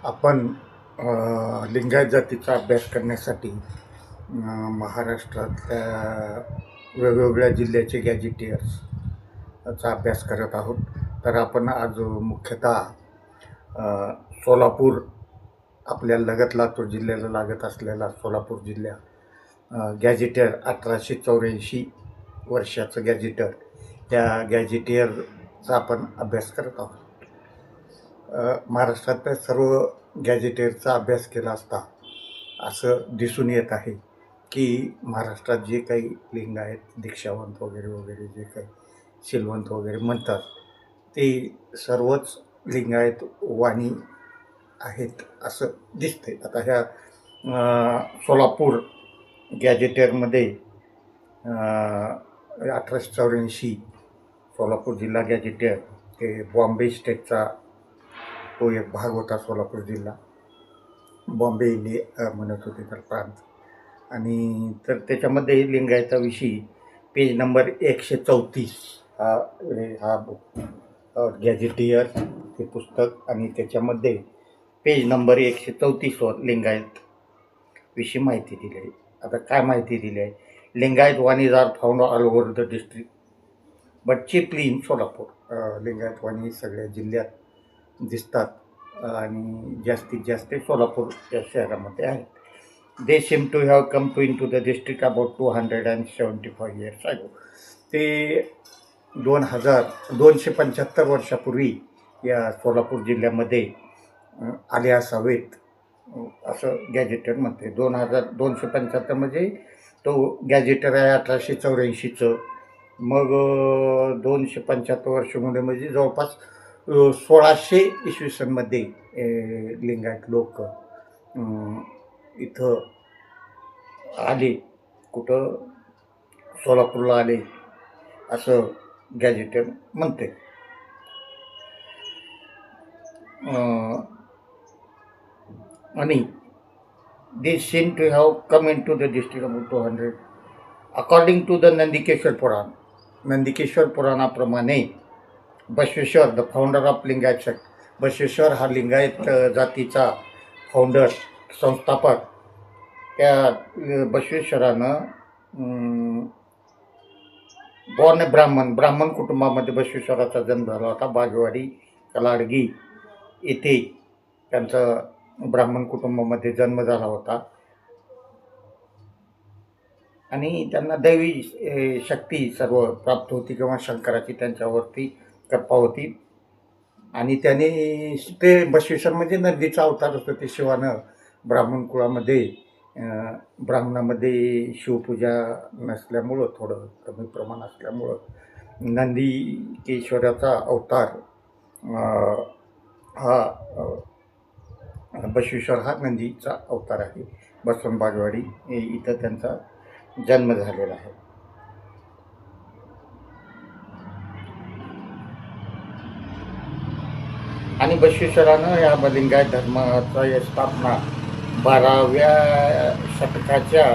आपण लिंगायत जातीचा अभ्यास करण्यासाठी महाराष्ट्रातल्या वेगवेगळ्या जिल्ह्याचे गॅजिटियर्सचा अभ्यास करत आहोत. तर आपण आज मुख्यतः सोलापूर, आपल्या लगत लातूर जिल्ह्याला लागत असलेला सोलापूर जिल्हा गॅजिटियर 1884 वर्षाचं गॅजिटर, त्या गॅजिटियरचा आपण अभ्यास करत आहोत. महाराष्ट्रातल्या सर्व गॅजेटियरचा अभ्यास केला असता असं दिसून येत आहे की महाराष्ट्रात जे काही लिंग आहेत, दीक्षावंत वगैरे वगैरे जे काही शिलवंत वगैरे म्हणतात, ते सर्वच लिंगायत वाणी आहेत असं दिसते. आता ह्या सोलापूर गॅजेटियरमध्ये 1884 सोलापूर जिल्हा गॅजेटियर, ते बॉम्बे स्टेटचा तो एक भाग होता. सोलापूर जिल्हा बॉम्बे इंडिया म्हणत होते तर प्रांत. आणि तर त्याच्यामध्ये लिंगायताविषयी पेज नंबर 134 हा बुक गॅजेटियर हे पुस्तक, आणि त्याच्यामध्ये पेज नंबर 134वर लिंगायत विषयी माहिती दिली आहे. आता काय माहिती दिली आहे? Lingayat Vanis are found all over the district but chiefly in Solapur. Lingayat Vani सगळ्या जिल्ह्यात दिसतात आणि जास्तीत जास्त सोलापूर या शहरामध्ये आहेत. They seem to have come to in to the district about 275 years ago. ते 275 वर्षापूर्वी या सोलापूर जिल्ह्यामध्ये आले असावेत असं गॅजेटर म्हणते. 275 म्हणजे तो गॅजेटर आहे 1884चं. मग 275 वर्षामध्ये म्हणजे जवळपास 1600 इसवी सनमध्ये लिंगायत लोक इथं आले. कुठं? सोलापूरला आले असं गॅजेटर म्हणते. आणि they seem to have come in to the district about 200 according to the Nandikeshwar Purana. Nandikeshwar पुराणाप्रमाणे Basaveshwar, the founder of Lingayat sect, Basaveshwar हा लिंगायत जातीचा फाउंडर, संस्थापक, त्या बसवेश्वरानं बॉर्न ब्राह्मण कुटुंबामध्ये बसवेश्वराचा जन्म झाला होता. बागेवाडी कलाडगी येथे त्यांचा ब्राह्मण कुटुंबामध्ये जन्म झाला होता आणि त्यांना दैवी शक्ती सर्व प्राप्त होती किंवा शंकराची त्यांच्यावरती कृपा होती. आणि त्याने ते बसवेश्वर म्हणजे नंदीचा अवतार होतो. ते शिवानं ब्राह्मण कुळामध्ये ब्राह्मणामध्ये शिवपूजा नसल्यामुळं, थोडं कमी प्रमाण असल्यामुळं नंदीकेश्वराचा अवतार हा बसवेश्वर हा नंदीचा अवतार आहे. बसवंत बागेवाडी इथं त्यांचा जन्म झालेला आहे. आणि बसवेश्वरानं या लिंगायत धर्माचा स्थापना 12व्या शतकाच्या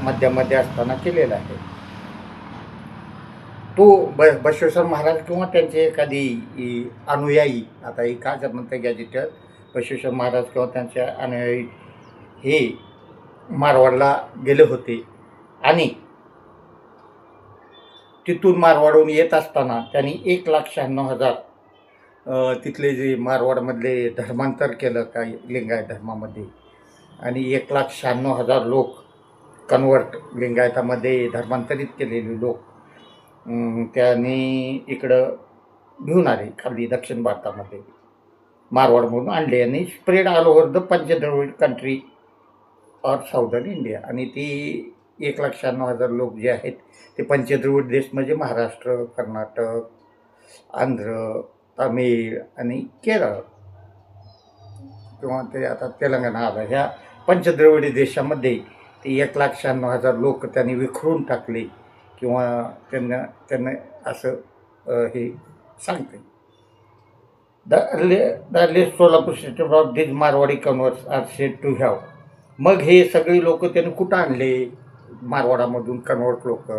मध्यामध्ये असताना केलेला आहे. तो बसवेश्वर महाराज किंवा त्यांचे एखादी अनुयायी, आता हे काय म्हणते गॅजेटर, बसवेश्वर महाराज किंवा त्यांच्या अनुयायी हे मारवाडला गेले होते आणि तिथून मारवाडहून येत असताना त्यांनी 1,96,000 तिथले जे मारवाडमधले धर्मांतर केलं काही लिंगायत धर्मामध्ये, आणि 1,96,000 लोक कन्वर्ट, लिंगायतामध्ये धर्मांतरित केलेले लोक त्यांनी इकडं घेऊन आले खाली दक्षिण भारतामध्ये, मारवाडमधून आणले आणि spread all over the Panchadravida country or southern India. आणि ती 1,96,000 लोक जे आहेत ते पंचद्रविड देश म्हणजे महाराष्ट्र, कर्नाटक, आंध्र, तामिळ आणि केरळ किंवा ते आता तेलंगणा आलं, ह्या पंचद्रविडी देशामध्ये ते 1,96,000 लोक त्यांनी विखरून टाकले किंवा त्यांना असं हे सांगते. The earliest Solapur state of this Marwari converts are said to have. मग हे सगळी लोक त्यांनी कुठं आणले मारवाडामधून कन्वर्ट लोक?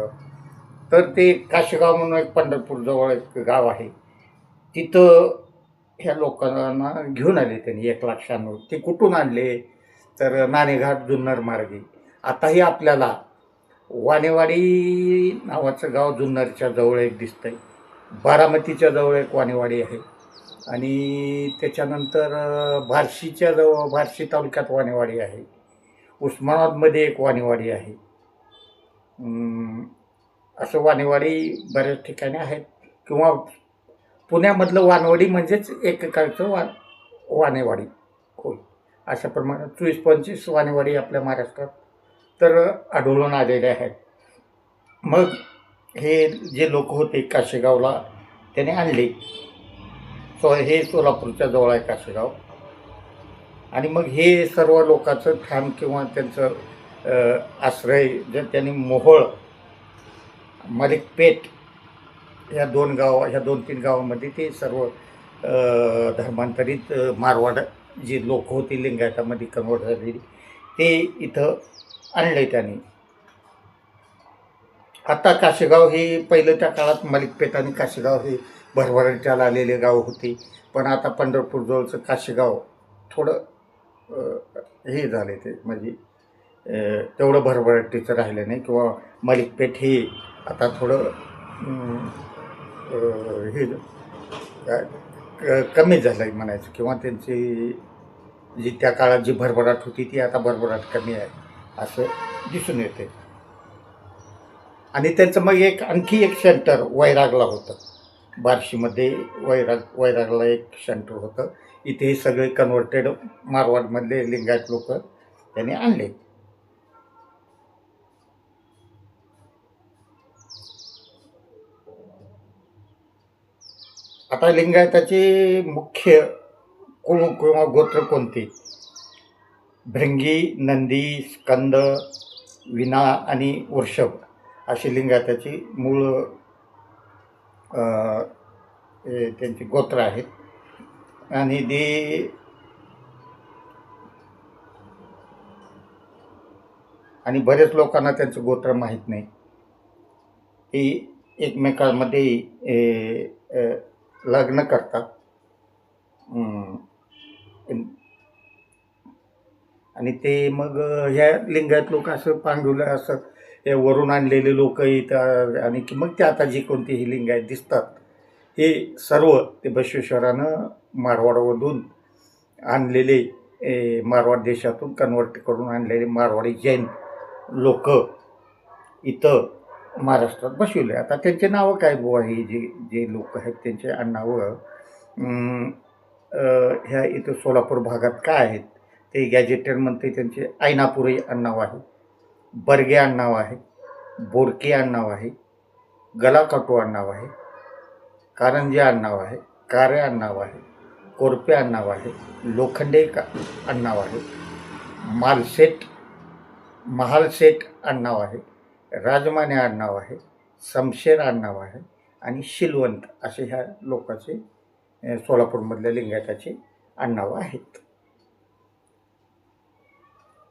तर ते काशेगाव म्हणून एक पंढरपूरजवळ एक गाव आहे, तिथं ह्या लोकांना घेऊन आले त्यांनी 1,96,000. ते कुठून आणले? तर नाणेघाट जुन्नर मार्गे. आताही आपल्याला वाणेवाडी नावाचं गाव जुन्नरच्या जवळ एक दिसतंय. बारामतीच्या जवळ एक वाणेवाडी आहे आणि त्याच्यानंतर बार्शीच्या जवळ बार्शी तालुक्यात वाणेवाडी आहे. उस्मानाबादमध्ये एक वाणेवाडी आहे. असं वाणेवाडी बऱ्याच ठिकाणी आहेत किंवा पुण्यामधलं वानवडी म्हणजेच एकेकाळचं वाणेवाडी होय. अशा प्रमाणे 24-25 वाणेवाडी आपल्या महाराष्ट्रात तर आढळून आलेले आहेत. मग हे जे लोक होते काशेगावला त्याने आणले. हे सोलापूरच्या जवळ आहे काशेगाव. आणि मग हे सर्व लोकांचं ठाण किंवा त्यांचं आश्रय जर त्यांनी मोहोळ, मलिकपेठ ह्या 2-3 गावामध्ये ते सर्व धर्मांतरित मारवाड जी लोक होती लिंगायतामध्ये कन्वर्ट झालेली ते इथं आणले त्यांनी. आता काशेगाव हे पहिलं त्या काळात मलिकपेठ आणि काशेगाव हे भरभराटीला आलेले गाव होते. पण आता पंढरपूरजवळचं काशेगाव थोडं हे झाले ते म्हणजे तेवढं भरभराटीचं राहिलं नाही किंवा मलिकपेठ हे आता थोडं हे कमी झालं आहे म्हणायचं किंवा त्यांची जी त्या काळात जी भरभराट होती ती आता भरभराट कमी आहे असं दिसून येते. आणि त्यांचं मग आणखी एक सेंटर वैरागला होतं. बार्शीमध्ये वैरागला एक सेंटर होतं. इथे हे सगळे कन्वर्टेड मारवाडमधले लिंगायत लोक त्यांनी आणले. आता लिंगायताचे मुख्य कुळ किंवा गोत्र कोणते? भृंगी, नंदी, स्कंद, विना आणि वृषभ अशी लिंगायताची मूळ त्यांची गोत्र आहेत. आणि बरेच लोकांना त्यांचं गोत्र माहीत नाही. ती एकमेकांमध्ये लग्न करतात आणि ते मग ह्या लिंगायत लोक असं पांडुला असं हे वरून आणलेले लोक इथं आणि की मग ते आता जी कोणतीही लिंगायत दिसतात हे सर्व ते बसवेश्वरानं मारवाडमधून आणलेले मारवाड देशातून कन्वर्ट करून आणलेले मारवाडी जैन लोक इथं महाराष्ट्रात बसवले. आता त्यांचे नावं काय बुवा हे जे लोक आहेत त्यांचे आडनावं ह्या इथं सोलापूर भागात काय आहेत ते गॅजेटेड म्हणते. त्यांचे ऐनापुरे आडनाव आहे, बर्गे आडनाव आहे, बोरके आडनाव आहे, गलाकाटू आडनाव आहे, कारंजे आडनाव आहे, कारे आडनाव आहे, कोरपे आडनाव आहे, लोखंडे आडनाव आहे, महालसेठ आडनाव आहे, राजमाने आडनाव आहे, समशेर आडनाव आहे आणि शिलवंत असे ह्या लोकांचे सोलापूरमधल्या लिंगायताचे आडनाव आहेत.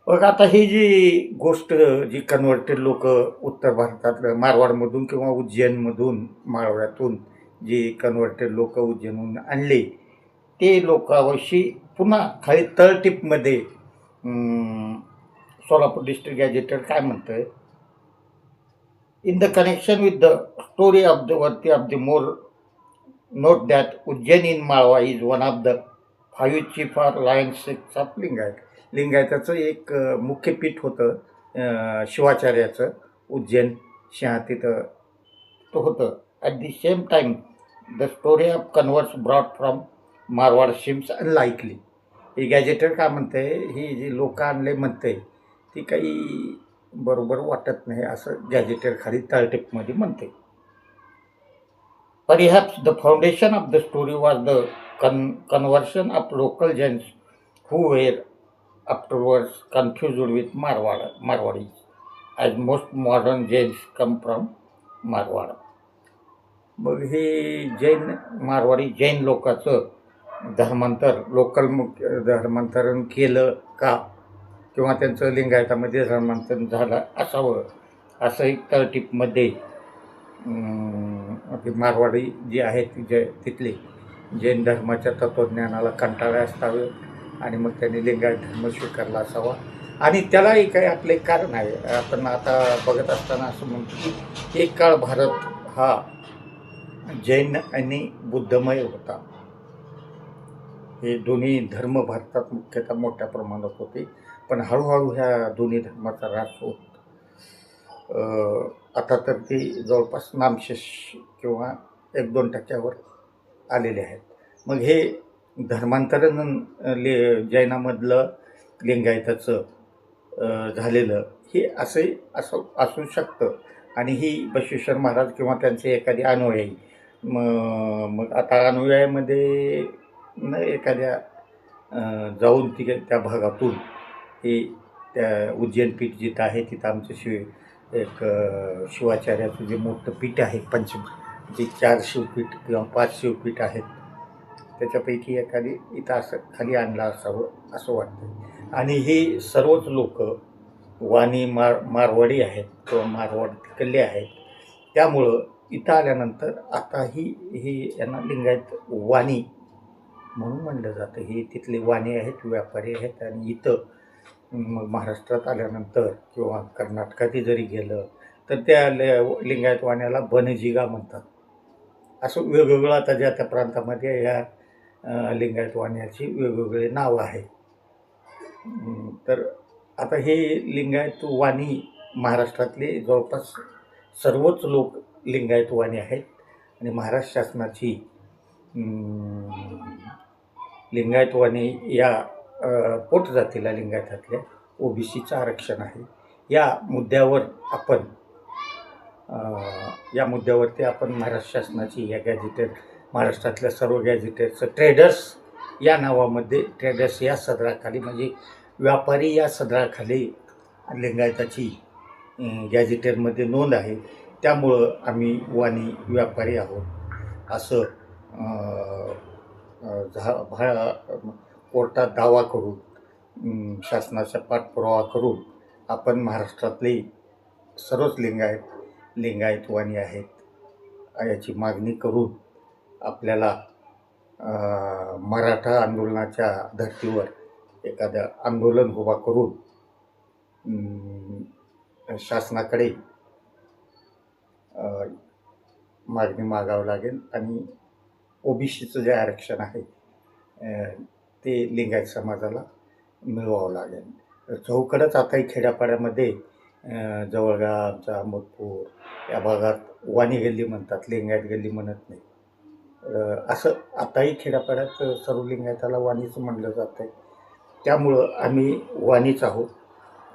बघ आता ही जी गोष्ट जी कन्वर्टेड लोक उत्तर भारतात मारवाडमधून किंवा उज्जैनमधून माळव्यातून जी कन्वर्टेड लोक उज्जैनहून आणले ते लोकांविषयी पुन्हा खाली तळटीपमध्ये सोलापूर डिस्ट्रिक्ट गॅजेटेड काय म्हणतं आहे? In the connection with the story of the worthy of the more, note that Ujjain in Malwa is one of the 5 chief or lion sects of Lingayat. लिंगायताचं एक मुख्य पीठ होतं शिवाचार्याचं उज्जैन शहा तिथं तो होतं. At the same time the story of converts brought from Marwar seems unlikely. हे gazetteer काय म्हणते ही जी लोक आणले म्हणते ती काही बरोबर वाटत नाही असं गॅजेटेड खाली तळटीपमध्ये म्हणते. Perhaps the foundation of the story was the conversion of local Jains who were afterwards confused with Marwadis, as most modern Jains come from Marwad. मग हे मारवाडी जैन लोकांचं धर्मांतरण केलं का किंवा त्यांचं लिंगायतामध्ये धर्मांतरण झालं असावं असं एक तळटीपमध्ये मारवाडी जे आहेत तिथले जैन धर्माच्या तत्त्वज्ञानाला कंटाळा असावे आणि मग त्यांनी लिंगायत धर्म स्वीकारला असावा. आणि त्यालाही काही आपले कारण आहे. आपण आता बघत असताना असं म्हणतो की एक काळ भारत हा जैन आणि बुद्धमय होता. हे दोन्ही धर्म भारतात मुख्यतः मोठ्या प्रमाणात होते. पण हळूहळू ह्या दोन्ही धर्माचा ऱ्हास होत आता तर ते जवळपास नामशेष किंवा 1-2% आलेले आहेत. मग हे धर्मांतरण जैनामधलं लिंगायताचं झालेलं हे असं असू शकतं. आणि ही बसवेश्वर महाराज किंवा त्यांचे एखादी अनुयायी मग आता अनुयायामध्ये न एखाद्या जाऊन त्या भागातून हे त्या उज्जैन पीठ जिथं आहे तिथं आमचं एक शिवाचार्याचं जे मोठं पीठ आहे जे 4 शिवपीठ किंवा 5 शिवपीठ आहेत त्याच्यापैकी एखादी इथं असं खाली आणलं असावं असं वाटतं. आणि हे सर्वच लोक वाणी मारवाडी आहेत किंवा मारवाड तिकडले आहेत. त्यामुळं इथं आल्यानंतर आता ही यांना लिंगायत वाणी म्हणून म्हणलं जातं. हे तिथले वाणी आहेत, व्यापारी आहेत. आणि इथं मग महाराष्ट्रात आल्यानंतर किंवा कर्नाटकातही जरी गेलं तर त्या लिंगायत वाण्याला बनजिगा म्हणतात. असं वेगवेगळं आता ज्या त्या प्रांतामध्ये ह्या लिंगायत वाण्याची वेगवेगळे नावं आहेत. तर आता हे लिंगायत वाणी महाराष्ट्रातले जवळपास सर्वच लोक लिंगायत वाणी आहेत. आणि महाराष्ट्र शासनाची लिंगायत वाणी या पोटजातीला लिंगायतातल्या OBCचं आरक्षण आहे. या मुद्द्यावरती आपण महाराष्ट्र शासनाची या गॅझेटेड महाराष्ट्रातल्या सर्व गॅझेटेडचं ट्रेडर्स या नावामध्ये ट्रेडर्स या सदराखाली म्हणजे व्यापारी या सदराखाली लिंगायताची गॅझेटेडमध्ये नोंद आहे. त्यामुळं आम्ही वाणी व्यापारी आहोत असं कोर्टात दावा करून शासनाचा पाठपुरावा करून आपण महाराष्ट्रातले सर्वच लिंगायत वाणी आहेत याची मागणी करून आपल्याला मराठा आंदोलनाच्या धर्तीवर एखादं आंदोलन उभा करून शासनाकडे मागणी मागावं लागेल. आणि OBCचं जे आरक्षण आहे ते लिंगायत समाजाला मिळवावं लागेल. चौकडच आताही खेड्यापाड्यामध्ये जवळगाव अहमदपूर या भागात वाणी गल्ली म्हणतात, लिंगायत गल्ली म्हणत नाही. असं आताही खेड्यापाड्यात सर्व लिंगायताला वाणीच म्हणलं जातं आहे. त्यामुळं आम्ही वाणीच आहोत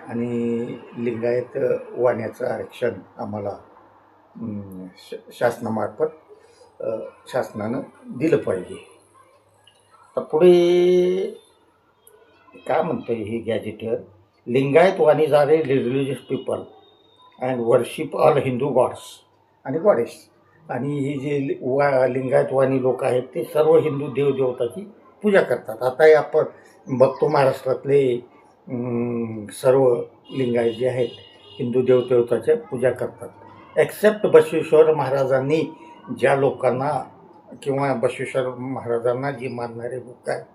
आणि लिंगायत वाण्याचं आरक्षण आम्हाला शासनानं दिलं पाहिजे. तर पुढे काय म्हणतं हे gazetteer, Lingayat Vanis are a religious people and worship all Hindu gods आणि गॉडेस. आणि ही जे लिंगायत वाणी लोक आहेत ते सर्व हिंदू देवदेवताची पूजा करतात. आताही आपण बघतो महाराष्ट्रातले सर्व लिंगायत जे आहेत हिंदू देवदेवताच्या पूजा करतात. एक्सेप्ट बसवेश्वर महाराजांनी ज्या लोकांना किंवा बसवेश्वर महाराजांना जे मानणारे लोक आहेत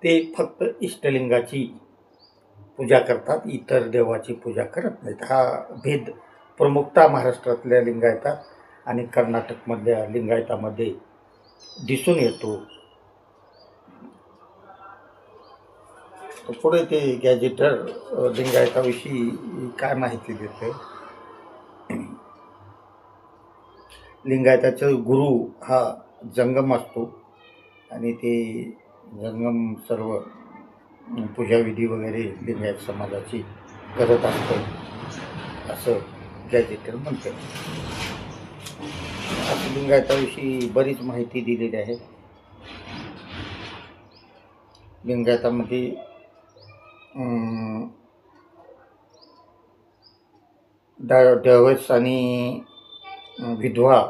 ते फक्त इष्टलिंगाची पूजा करतात, इतर देवाची पूजा करत नाहीत. हा भेद प्रमुखता महाराष्ट्रातल्या लिंगायतात आणि कर्नाटकमधल्या लिंगायतामध्ये दिसून येतो. पुढे ते गॅझेटर लिंगायताविषयी काय माहिती देते. लिंगायताचा गुरु हा जंगम असतो आणि ते जंगम सर्व पूजाविधी वगैरे लिंगायत समाजाची करत असतो असं गॅझेटर म्हणते. असं लिंगायताविषयी बरीच माहिती दिलेली आहे. लिंगायतामध्ये डायव्हर्स आणि विधवा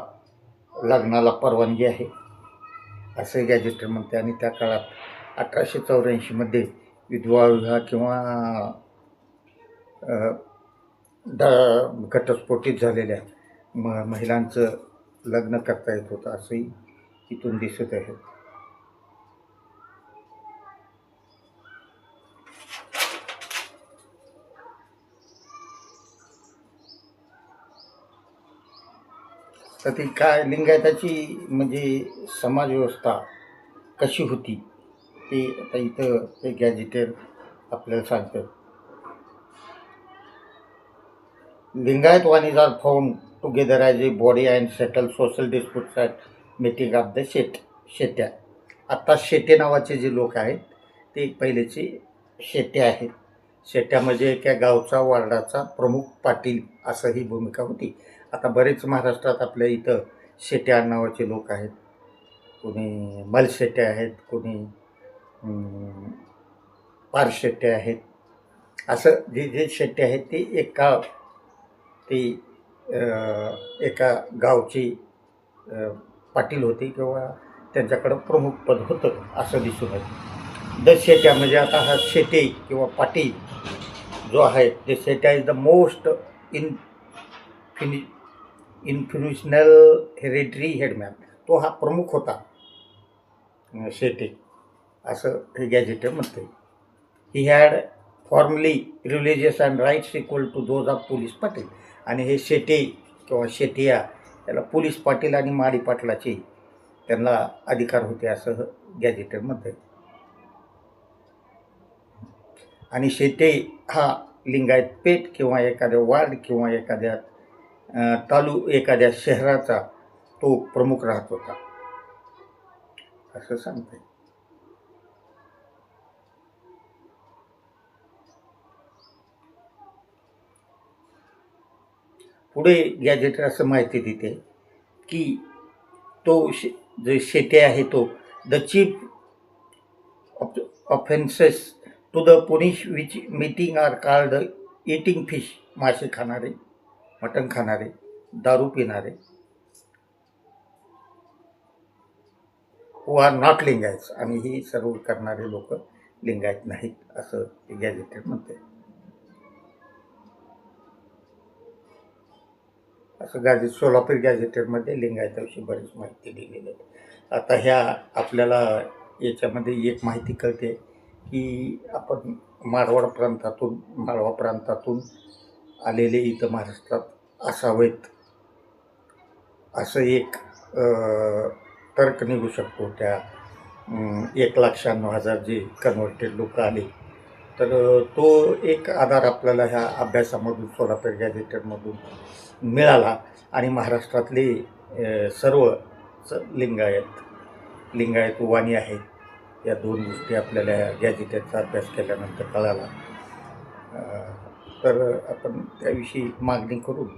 लग्नाला परवानगी आहे असे गॅझेटर म्हणते. आणि त्या काळात 1884मध्ये विधवा विवाह किंवा घटस्फोटीत झालेल्या महिलांचं लग्न करता येत होतं असंही इथून दिसत आहे. तर ती काय लिंगायताची म्हणजे समाजव्यवस्था कशी होती ते आता इथं ते गॅजेटेर आपल्याला सांगतं. Lingayat Vanis are found together as a body and settle social disputes at meeting of the Shetya. आत्ता शेटे नावाचे जे लोक आहेत ते पहिलेचे शेटे आहेत. शेट्या म्हणजे एका गावचा वार्डाचा प्रमुख पाटील असं ही भूमिका होती. आता बरेच महाराष्ट्रात आपल्या इथं शेट्या नावाचे लोक आहेत. कोणी मलशेट्टे आहेत, कोणी पारशेट्टे आहेत. असं जे जे शेट्टे आहेत ते एका गावची पाटील होते किंवा त्यांच्याकडं प्रमुख पद होतं असं दिसून येतं. द शेट्या म्हणजे आता हा शेटे किंवा पाटील जो आहे ते शेट्या is the most influential hereditary headman. तो हा प्रमुख होता शेटे असं हे गॅजेटर म्हणते. ही had formerly religious and rights equal to those of police Patil. आणि हे शेटे किंवा शेटिया याला पोलीस पाटील आणि माडी पाटलाचे त्यांना अधिकार होते असं गॅजेटर म्हणते. आणि शेटे हा लिंगायत पेठ किंवा एखाद्या वार्ड किंवा एखाद्या एखाद्या शहराचा तो प्रमुख राहत होता असं सांगते. पुढे गॅजेटर असं माहिती देते की तो जे शेटे आहे तो the chief offences to the punish which meeting are called eating fish. मासे खाणारे, मटण खाणारे, दारू पिणारे, हू आर नॉट लिंगायट्स. आणि ही सर्व करणारे लोक लिंगायत नाहीत असं गॅजेटर म्हणते. असं सोलापूर गॅजेटेडमध्ये लिंगायताविषयी बरीच माहिती दिलेली आहे. आता ह्या आपल्याला याच्यामध्ये एक माहिती कळते की आपण मारवाड माळवा प्रांतातून आलेले इथं महाराष्ट्रात असावेत असं एक तर्क निघू शकतो. त्या 1,96,000 जे कन्व्हर्टेड लोक आले तर तो एक आधार आपल्याला ह्या अभ्यासामधून सोलापूर गॅजेटेडमधून मिळाला. आणि महाराष्ट्रातले सर्व लिंगायत वाणी आहेत या दोन गोष्टी आपल्याला गॅजेटेडचा अभ्यास केल्यानंतर कळाला. तर आपण त्याविषयी मागणी करून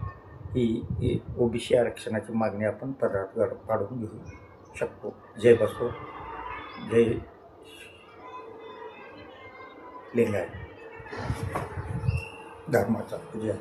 ही ओबीसी आरक्षणाची मागणी आपण पदरात पाडून घेऊ शकतो. जय बसव, जय लिंगायत धर्माचा जय.